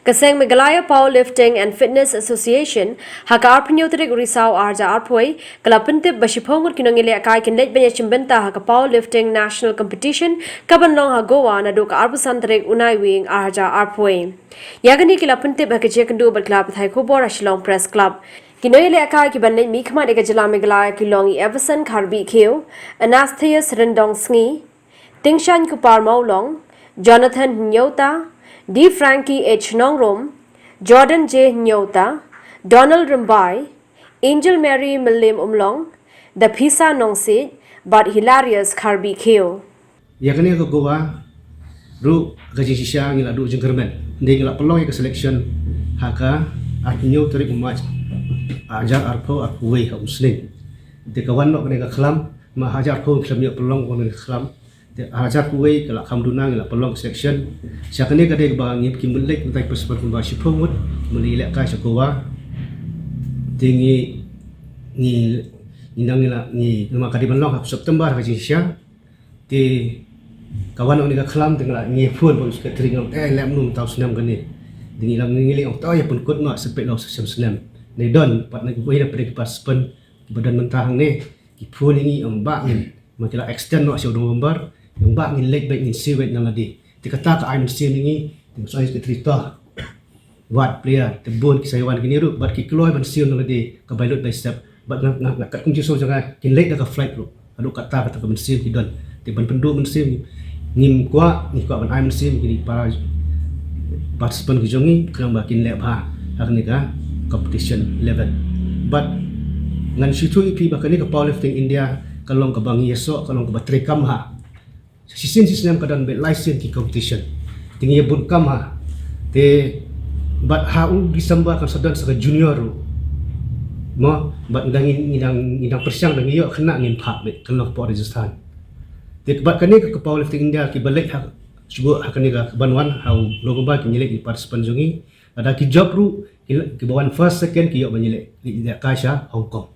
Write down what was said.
Kaseng Meghalaya Powerlifting and Fitness Association haka arpanyotrik risau arja arpoi kalapintip bashipongor kinongile akai kinleit Iashim Bynta haka Powerlifting National Competition kabanlong ha Goa na duka arpusantrik unai wing arja arpoi. Yagani kilapintip haka jekendu berklub thai kubor Shillong Press Club. Kinoyle akai kibanleit mikma dega jala Meghalaya kilongi Everson Kharbi Kheo, Anastasius Rendong Sngi, Tingshan Kupar Maulong, Jonathan Nyota, D. Frankie H. Nongrom, Jordan J. Nyota, Donald Rimbai, Angel Mary Milim Umlong, the Pisa Nongsid, but hilarious Kharbi Kheo. Yakni ko Goa, ru gajisha ngila du jengkermen. Dia ngila pelong ke selection haka artinyo tarik umat ajar arpo arpuwe ha muslim. Dia kawan nok kena kelam ma hajar arpo kelam yo pelong kena kelam. Hajar kuwe kalau kamduna ngila pelong section siakane kade ba ngip kimulek utai persepat kumba shipomut mulilek ka sakowa tinggi ni nang ngila ni nama kade pelong September ka jisya ti kawan oni ka khalam tengla ngi phone pun suka tringam lem num tau senam gane dingi lam ngili ong tau ya pun kot ma sepet lo senam nei don pat na kuwe na pede pas pen badan mentah ne ki phone ngi ong ba ngin makila extend no sia November yang bak ngin late baik ngin siwet nang adi dikata ka I'm still ngi soal ke cerita wat player tebun kisaiwan kini ru bat ki kloy ban sil nang adi ka bailot by step bat nak kat kunci so jangan kin late ka flight ru adu kata ka ban sil ki don ti ban pendu ban sil ngim kwa ni kwa ban I'm sil kini para participant ki jongi kang bakin lab ha akni ka competition level but ngan situ ipi bakani ka powerlifting India kalong ka bang yeso kalong ka batrekam ha sisin sistem kadang bet license ki competition tinggi bun kam ha te bat ha December kan sadan sebagai junior mo bat ngidang persiang dang yo kena ngin phak bet kalong po Rajasthan te bat kani ka powerlifting India ki balik ha subu hakani ka banwan ha logo ba ki nyelek di participant jungi ada ki job ru ki bawan first second ki yo banyelek di Kasha Hong Kong